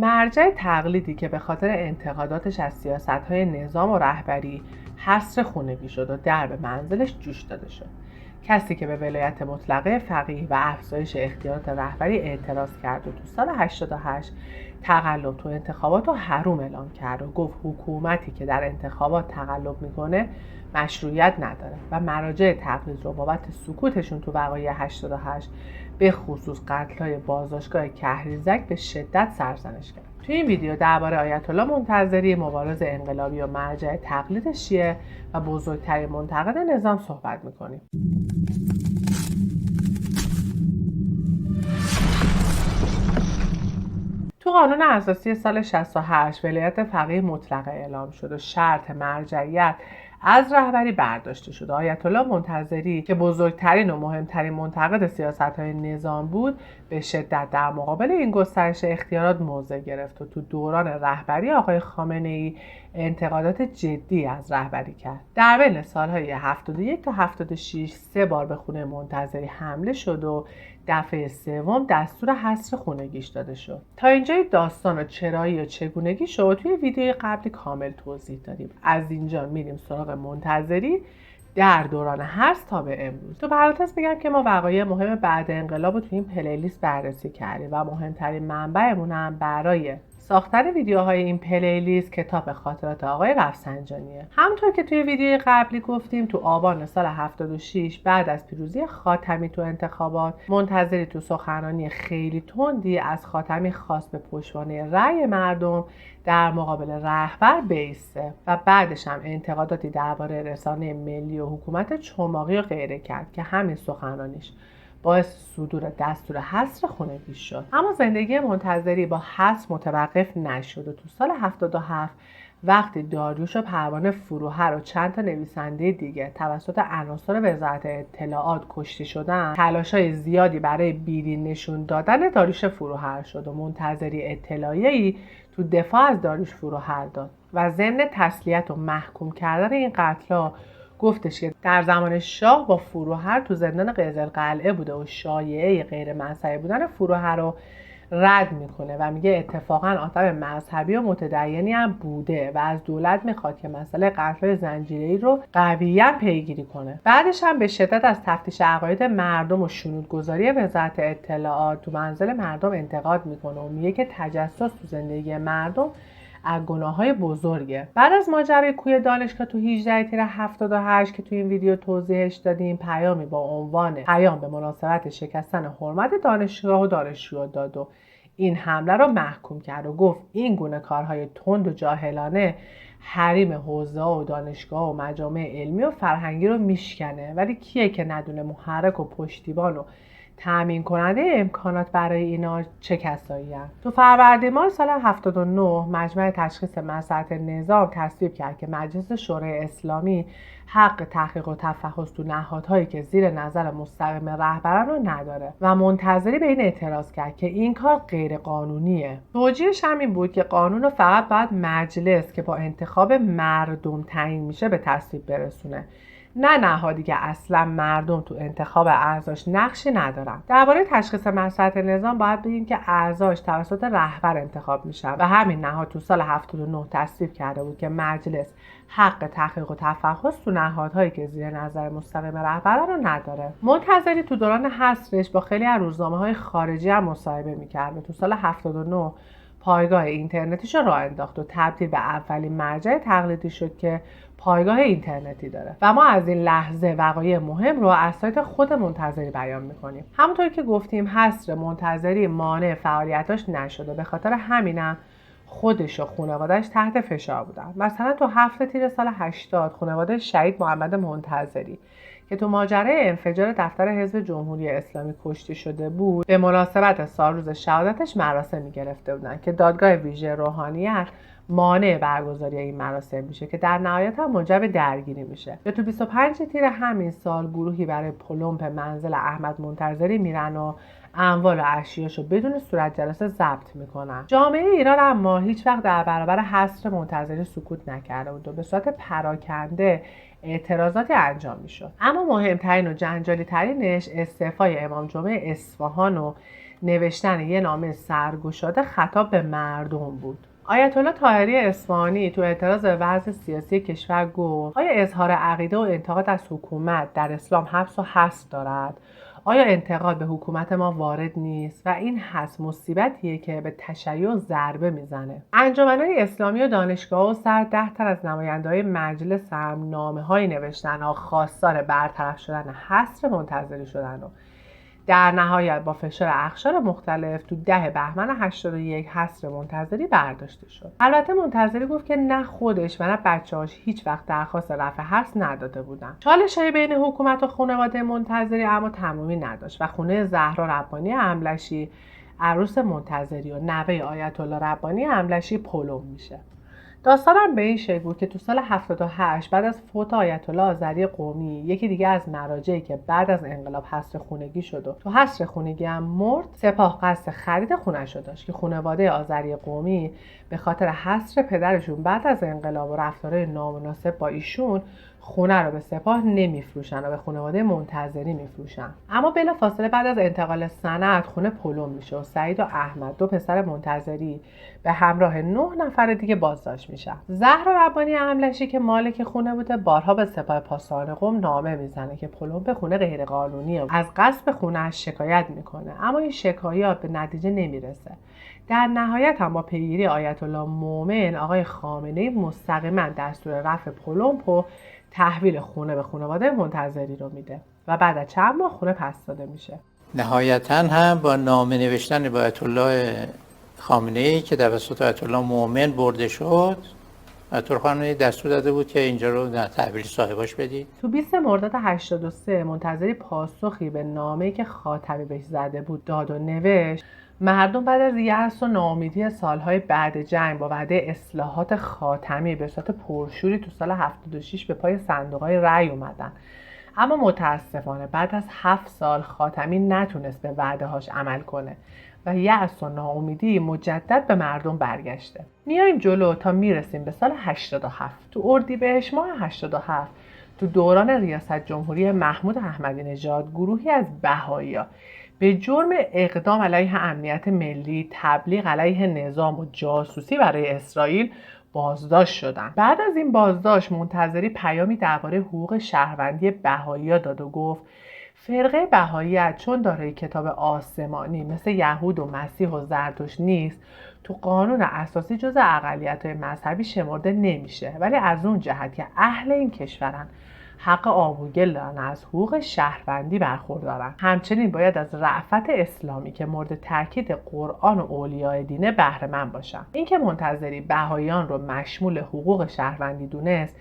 مرجع تقلیدی که به خاطر انتقاداتش از سیاست‌های نظام و رهبری حصر خونگی شد و در به منزلش جوش داده شد. کسی که به ولایت مطلقه فقیه و افزایش اختیارات رهبری اعتراض کرد و تو سال 88 تقلب تو انتخابات رو حروم اعلام کرد و گفت حکومتی که در انتخابات تقلب میکنه مشروعیت نداره و مراجع تقلید رو بابت سکوتشون تو وقایع 88 به خصوص قتل‌های بازداشتگاه کهریزک به شدت سرزنش کرد. توی این ویدیو درباره آیت الله منتظری، مبارز انقلابی و مرجع تقلید شیعه و بزرگترین منتقد نظام صحبت میکنیم. تو قانون اساسی سال 68 ولایت فقیه مطلقه اعلام شد و شرط مرجعیت از رهبری برداشته شد. آیت الله منتظری که بزرگترین و مهمترین منتقد سیاست‌های نظام بود، به شدت در مقابل این گسترش اختیارات موضع گرفت و تو دوران رهبری آقای خامنه‌ای انتقادات جدی از رهبری کرد. در بین سال‌های 71 تا 76 3 بار به خونه منتظری حمله شد و دفعه سوم دستور حصر خونگیش داده شد. تا اینجای داستان و چرایی و چگونگی شد توی ویدیوی قبلی کامل توضیح دادیم. از اینجا میریم سراغ منتظری در دوران حصر تا به امروز. تو پرانتز بگم که ما وقایع مهم بعد انقلاب رو توی این پلیلیست بررسی کردیم و مهمترین منبعمون هم برای ساختن ویدیوهای این پلیلیست کتاب خاطرات آقای رفسنجانیه. همونطور که توی ویدیوی قبلی گفتیم تو آبان سال 76 بعد از پیروزی خاتمی تو انتخابات، منتظری تو سخنرانی خیلی تندی از خاتمی خواست به پشتوانه رأی مردم در مقابل رهبر بایسته و بعدش هم انتقاداتی درباره رسانه ملی و حکومت چماقی و غیره کرد که همین سخنرانیش باعث صدور دستور حصر خونگی شد. اما زندگی منتظری با حصر متوقف نشد و تو سال 77 وقتی داریوش و پروانه فروهر و چند تا نویسنده دیگه توسط عناصر وزارت اطلاعات کشته شدن، تلاش‌های زیادی برای بیرین نشون دادن داریوش فروهر شد و منتظری اطلاعیه‌ای تو دفاع از داریوش فروهر داد و ضمن تسلیت و محکوم کردن این قتل‌ها گفتش که در زمان شاه با فروهر تو زندان قزلقلعه بوده و شایعه غیر مذهبی بودن فروهر رو رد میکنه و میگه اتفاقا آدم مذهبی و متدینی هم بوده و از دولت میخواد که مسئله قتل زنجیره‌ای رو قویاً پیگیری کنه. بعدش هم به شدت از تفتیش عقاید مردم و شنودگذاری وزارت اطلاعات تو منزل مردم انتقاد میکنه و میگه که تجسس تو زندگی مردم از گناه‌های بزرگه. بعد از ماجرای کوی دانشگاه تو 18 تیر 78 که تو این ویدیو توضیحش دادیم، پیامی با عنوان پیام به مناسبت شکستن حرمت دانشگاه و دانشجو داد و این حمله رو محکوم کرد و گفت این گونه کارهای تند و جاهلانه حریم حوزه‌ها و دانشگاه و مجامع علمی و فرهنگی رو میشکنه، ولی کیه که ندونه محرک و پشتیبان و تامین کننده امکانات برای اینا چه کسایی هستند. تو فروردین ماه سال 79 مجمع تشخیص مصلحت نظام تصویب کرد که مجلس شورای اسلامی حق تحقیق و تفحص تو نهادهایی که زیر نظر مستقیم رهبران رو نداره و منتظری به این اعتراض کرد که این کار غیر قانونیه. توجیهش هم این بود که قانون رو فقط باید مجلس که با انتخاب مردم تعیین میشه به تصویب برسونه، نه نهادی که اصلا مردم تو انتخاب اعضاش نقشی ندارن. درباره تشخیص مصلحت نظام باید بگیم که اعضاش توسط رهبر انتخاب میشن و همین نهاد تو سال 79 تصویب کرده بود که مجلس حق تحقیق و تفحص تو نهادهایی که زیر نظر مستقیم رهبران رو نداره. منتظری تو دوران حصرش با خیلی از روزنامه‌های خارجی هم مصاحبه می‌کرد و تو سال 79 پایگاه اینترنتیش رو راه انداخت و تبدیل به اولین مرجع تقلیدی شد که پایگاه اینترنتی داره و ما از این لحظه وقایع مهم رو از سایت خود منتظری بیان میکنیم. همونطور که گفتیم حصر منتظری مانع فعالیتاش نشده، به خاطر همینم خودش و خانواده‌اش تحت فشار بودن. مثلا تو 7 تیر سال 80 خانواده شهید محمد منتظری که تو ماجرای انفجار دفتر حزب جمهوری اسلامی کشته شده بود، به مناسبت سالروز شهادتش مراسمی گرفته بودن که دادگاه ویژه روحانیت مانع برگزاری این مراسم میشه که در نهایت هم منجر به درگیری میشه. یا تو 25 تیر همین سال گروهی برای پلمپ منزل احمد منتظری میرن و اموال و اشیاشو بدون صورت جلسه ضبط میکنن. جامعه ایران اما هیچ وقت در برابر حصر منتظری سکوت نکرده بود و به صورت پراکنده اعتراضاتی انجام میشد. اما مهمترین و جنجالی ترینش استعفای امام جمعه اصفهان و نوشتن یه نامه سرگشاده خطاب به مردم بود. آیت الله طاهری اصفهانی تو اعتراض به وضع سیاسی کشور گفت: آیا اظهار عقیده و انتقاد از حکومت در اسلام حبس و حصر دارد؟ آیا انتقاد به حکومت ما وارد نیست؟ و این حصر مصیبتیه که به تشیع ضربه میزنه. انجمن‌های اسلامی و دانشگاه و سر 10 تن از نماینده‌های مجلس هم نامه‌هایی نوشتن و خواستار برطرف شدن حصر منتظری شدن و در نهایت با فشار اقشار مختلف تو 10 بهمن 81 حصر منتظری برداشته شد. البته منتظری گفت که نه خودش و نه بچه‌هاش هیچ وقت درخواست رفع حصر نداده بودن. چالش‌های بین حکومت و خانواده منتظری اما تمامی نداشت و خونه زهرا ربانی املشی، عروس منتظری و نوه آیت الله ربانی املشی پلم میشه. داستانم به این شکل بود که تو سال 78 بعد از فوت آیت الله آذری قمی، یکی دیگه از مراجعی که بعد از انقلاب حصر خونگی شد و تو حصر خونگی هم مرد، سپاه قصد خرید خونه‌شو داشت که خانواده آذری قمی به خاطر حصر پدرشون بعد از انقلاب و رفتار نامناسب با ایشون خونه رو به سپاه نمیفروشن و به خانواده منتظری میفروشن. اما بلافاصله بعد از انتقال سند خونه پلم میشه و سعید و احمد، دو پسر منتظری، به همراه 9 نفر دیگه بازداشت میشن. زهرا ربانی املشی که مالک خونه بوده بارها به سپاه پاسداران قم نامه میزنه که پلم به خونه غیر قانونیه، از غصب خونه‌اش شکایت میکنه، اما این شکایات به نتیجه نمیرسه. در نهایت هم با پیگیری آیت الله مومن، آقای خامنه‌ای مستقیما دستور رفع پلم و تحویل خونه به خانواده منتظری رو میده و بعد از چند ماه خونه پس داده میشه. نهایتاً هم با نامه نوشتن با آیت الله خامنه‌ای که توسط آیت الله مومن برده شد، آیت الله خامنه‌ای دستور داده بود که اینجا رو در تحویل صاحباش بدید. تو 20 مرداد 83 منتظری پاسخی به نامه‌ای که خاتمی بهش زده بود داد و نوشت. مردم بعد از یأس و ناامیدی سالهای بعد جنگ با وعده اصلاحات خاتمی به صورت پرشوری تو سال 76 به پای صندوق‌های رأی اومدن. اما متاسفانه بعد از 7 سال خاتمی نتونست به وعده‌هاش عمل کنه و یأس و ناامیدی مجدد به مردم برگشته. میایم جلو تا میرسیم به سال 87. تو اردیبهشت ماه 87 تو دوران ریاست جمهوری محمود احمدی نژاد، گروهی از بهائی‌ها به جرم اقدام علیه امنیت ملی، تبلیغ علیه نظام و جاسوسی برای اسرائیل بازداشت شدند. بعد از این بازداشت منتظری پیامی درباره حقوق شهروندی بهائی‌ها داد و گفت فرقه بهائیت چون دارای کتاب آسمانی مثل یهود و مسیح و زرتشت نیست، تو قانون اساسی جز اقلیت‌های مذهبی شمرده نمیشه، ولی از اون جهت که اهل این کشورن حق آبوگل دارن، از حقوق شهروندی برخوردارن. همچنین باید از رأفت اسلامی که مورد تاکید قرآن و اولیاء دینه بهره مند باشن. اینکه منتظری بهائیان رو مشمول حقوق شهروندی دونست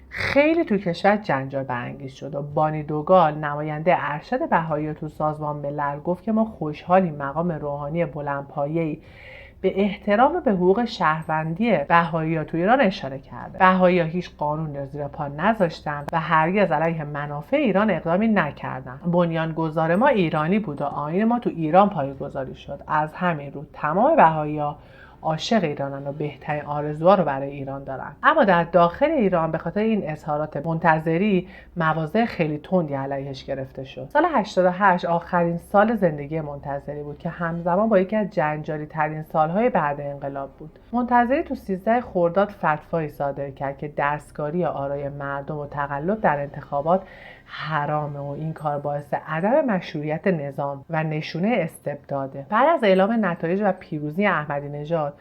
خیلی تو کشور جنجال برانگیز شد و بانی دوگال، نماینده ارشد بهائی تو سازمان ملل، گفت که ما خوشحالیم مقام روحانی بلندپایه‌ای به احترام به حقوق شهروندی بهائی‌ها تو ایران اشاره کرده. بهائی‌ها هیچ قانون را زیر پا نذاشتن و هرگز علیه منافع ایران اقدامی نکردن. بنیانگذار ما ایرانی بود و آیین ما تو ایران پایه‌گذاری شد. از همین رو تمام بهائی‌ها عاشق ایرانن و بهترین آرزوها رو برای ایران دارن. اما در داخل ایران به خاطر این اظهارات منتظری مواضع خیلی تندی علیهش گرفته شد. سال 88 آخرین سال زندگی منتظری بود که همزمان با یکی از جنجالی ترین سالهای بعد انقلاب بود. منتظری تو 13 خرداد فتوایی صادر کرد که دستکاری آرای مردم و تقلب در انتخابات حرامه و این کار باعث عدم مشروعیت نظام و نشونه استبداده. بعد از اعلام نتایج و پیروزی احمدی نژاد،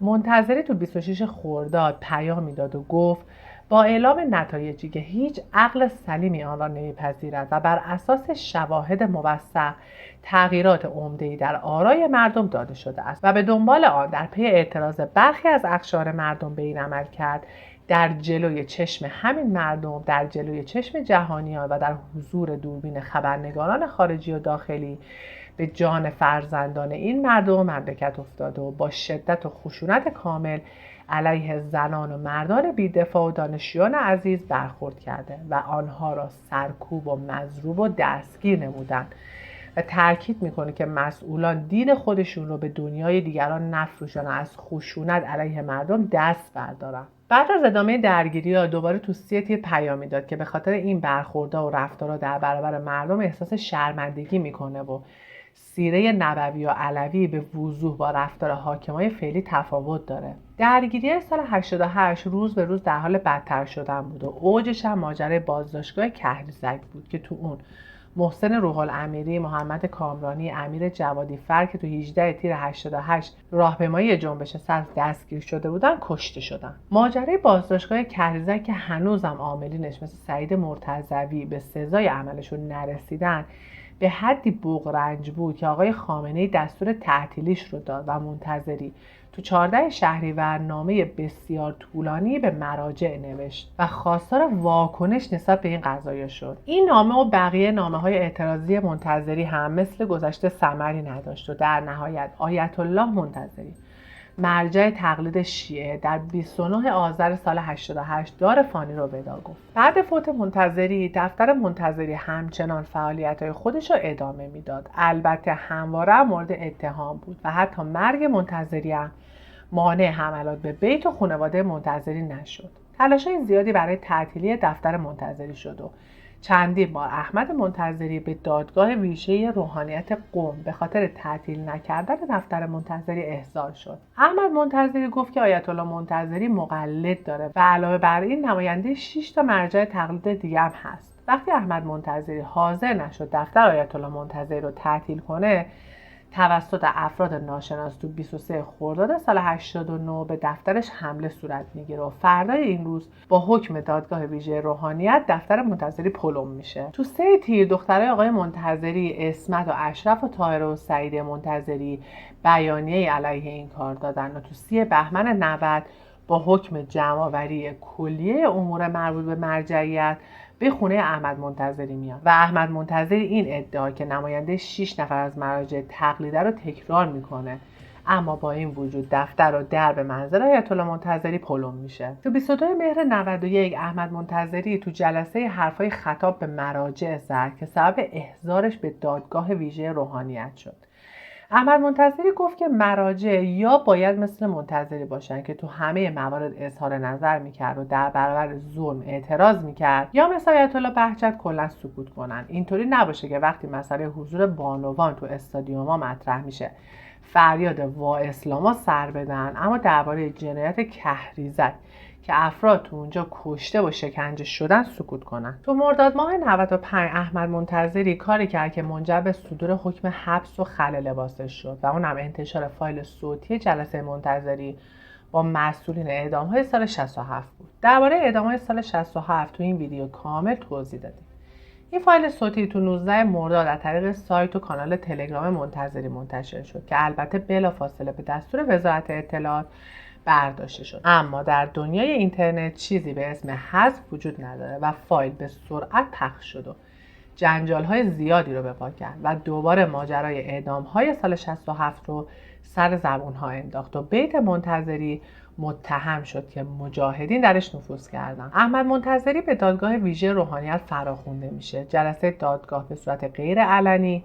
منتظری تو 26 خرداد پیامی داد و گفت با اعلام نتایجی که هیچ عقل سلیمی آن را نمیپذیرد و بر اساس شواهد موثق تغییرات عمده‌ای در آرای مردم داده شده است و به دنبال آن در پی اعتراض برخی از اقشار مردم به این عمل کرد، در جلوی چشم همین مردم، در جلوی چشم جهانیان و در حضور دوربین خبرنگاران خارجی و داخلی به جان فرزندان این مردم مملکت افتاده و با شدت و خشونت کامل علیه زنان و مردان بی‌دفاع و دانشجویان عزیز برخورد کرده و آنها را سرکوب و مضروب و دستگیر نمودند و تاکید میکنه که مسئولان دین خودشون رو به دنیای دیگران نفروشن و از خشونت علیه مردم دست بردارن. بعد از ادامه درگیری‌ها دوباره تو سیتی پیامی داد که به خاطر این برخوردها و رفتارها در برابر مردم احساس شرمندگی میکنه و سیره نبوی و علوی به وضوح با رفتار حاکمای فعلی تفاوت داره. درگیری سال 88 روز به روز در حال بدتر شدن بود و اوجش هم ماجرای بازداشتگاه کهریزک بود که تو اون محسن روح‌الامیری، محمد کامرانی، امیر جوادی فر که تو 18 تیر 88 راهپیمایی جنبش سبز دستگیر شده بودن کشته شدن. ماجرای بازداشتگاه کهریزک که هنوزم عاملینش مثل سعید مرتضوی به سزای عملشون نرسیدن به حدی بغرنج بود که آقای خامنه‌ای دستور تعطیلیش رو داد و منتظری تو 14 شهریور نامه بسیار طولانی به مراجع نوشت و خواستار واکنش نسبت به این قضایا شد. این نامه و بقیه نامه‌های اعتراضی منتظری هم مثل گذشته ثمری نداشت و در نهایت آیت الله منتظری مرجع تقلید شیعه در 29 آذر سال 88 دار فانی رو ودا گفت. بعد فوت منتظری دفتر منتظری همچنان فعالیت‌های خودش رو ادامه میداد. البته همواره مورد اتهام بود و حتی مرگ منتظری هم مانع حملات به بیت و خانواده منتظری نشد. تلاش‌های زیادی برای تعطیلی دفتر منتظری شد و چندین بار احمد منتظری به دادگاه ویژه روحانیت قم به خاطر تعطیل نکردن دفتر منتظری احضار شد. احمد منتظری گفت که آیت الله منتظری مقلد داره و علاوه بر این نماینده 6 تا مرجع تقلید دیگه هم هست. وقتی احمد منتظری حاضر نشد دفتر آیت الله منتظری رو تعطیل کنه، توسط افراد ناشناس تو 23 خرداد سال 89 به دفترش حمله صورت میگیره و فردای این روز با حکم دادگاه ویژه روحانیت دفتر منتظری پلم میشه. تو 3 تیر دخترای آقای منتظری اسمت و اشرف و طاهره و سعید منتظری بیانیه علیه این کار دادن و تو 30 بهمن 90 با حکم جمع‌آوری کلیه امور مربوط به مرجعیت به خونه احمد منتظری میاد و احمد منتظری این ادعا که نماینده 6 نفر از مراجع تقلیده رو تکرار میکنه، اما با این وجود دفتر و در به منزل آیت الله منتظری پلم میشه. تو 22 مهر 91 احمد منتظری تو جلسه حرفای خطاب به مراجع زد که سبب احضارش به دادگاه ویژه روحانیت شد. احمد منتظری گفت که مراجع یا باید مثل منتظری باشن که تو همه موارد اظهار نظر میکرد و در برابر ظلم اعتراض میکرد، یا مثل آیت الله بهجت کلا سکوت کنن. اینطوری نباشه که وقتی مسئله حضور بانوان تو استادیوم‌ها مطرح میشه فریاد وا اسلاما سر بدن، اما درباره جنایت کهریزک که افراد تو اونجا کشته و شکنجه شدن سکوت کنن. تو مرداد ماه 95 احمد منتظری کاری کرد که منجر به صدور حکم حبس و خلع لباسش شد و اونم انتشار فایل صوتی جلسه منتظری با مسئولین اعدام‌های سال 67 بود. درباره اعدام‌های سال 67 تو این ویدیو کامل توضیح دادیم. این فایل صوتی تو 19 مرداد از طریق سایت و کانال تلگرام منتظری منتشر شد که البته بلافاصله به دستور وزارت اطلاعات برداشته شد، اما در دنیای اینترنت چیزی به اسم حذف وجود نداره و فایل به سرعت پخش شد و جنجال‌های زیادی رو به پا کرد و دوباره ماجرای اعدام‌های سال 67 رو سر زبون‌ها انداخت و بیت منتظری متهم شد که مجاهدین درش نفوذ کردن. احمد منتظری به دادگاه ویژه روحانیت فراخوانده میشه. جلسه دادگاه به صورت غیر علنی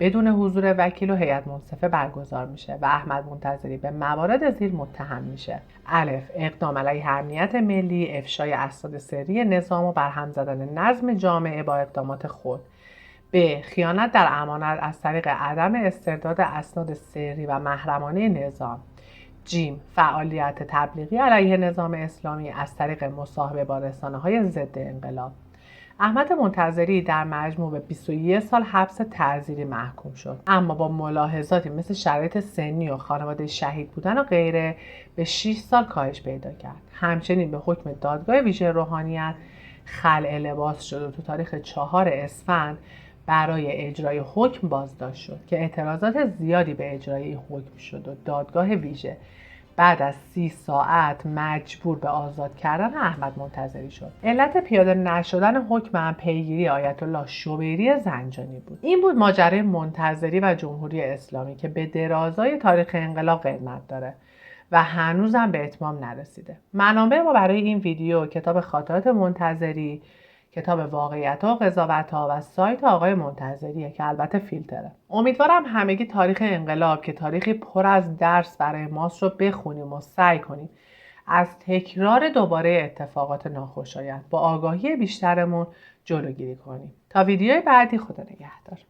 بدون حضور وکیل و هیئت منصفه برگزار میشه و احمد منتظری به موارد زیر متهم میشه: الف، اقدام علیه امنیت ملی، افشای اسناد سری نظام و برهم زدن نظم جامعه با اقدامات خود. ب، خیانت در امانت از طریق عدم استرداد اسناد سری و محرمانه نظام. جیم، فعالیت تبلیغی علیه نظام اسلامی از طریق مصاحبه با رسانه‌های ضد انقلاب. احمد منتظری در مجموع به 21 سال حبس تعزیری محکوم شد، اما با ملاحظاتی مثل شرایط سنی و خانواده شهید بودن و غیره به 6 سال کاهش پیدا کرد. همچنین به حکم دادگاه ویژه روحانیت خلع لباس شد و تو تاریخ 4 اسفند برای اجرای حکم بازداشت شد که اعتراضات زیادی به اجرای این حکم شد و دادگاه ویژه بعد از 30 ساعت مجبور به آزاد کردن احمد منتظری شد. علت پیاده نشدن حکم هم پیگیری آیت الله شبیری زنجانی بود. این بود ماجرای منتظری و جمهوری اسلامی که به درازای تاریخ انقلاب قدمت داره و هنوزم به اتمام نرسیده. منابع ما برای این ویدیو کتاب خاطرات منتظری، کتاب واقعیت‌ها و قضاوت‌ها و سایت آقای منتظریه که البته فیلتره. امیدوارم همگی تاریخ انقلاب که تاریخی پر از درس برای ماست رو بخونیم و سعی کنیم از تکرار دوباره اتفاقات ناخوشایند با آگاهی بیشترمون جلوگیری کنیم. تا ویدیوی بعدی، خدا نگهدار.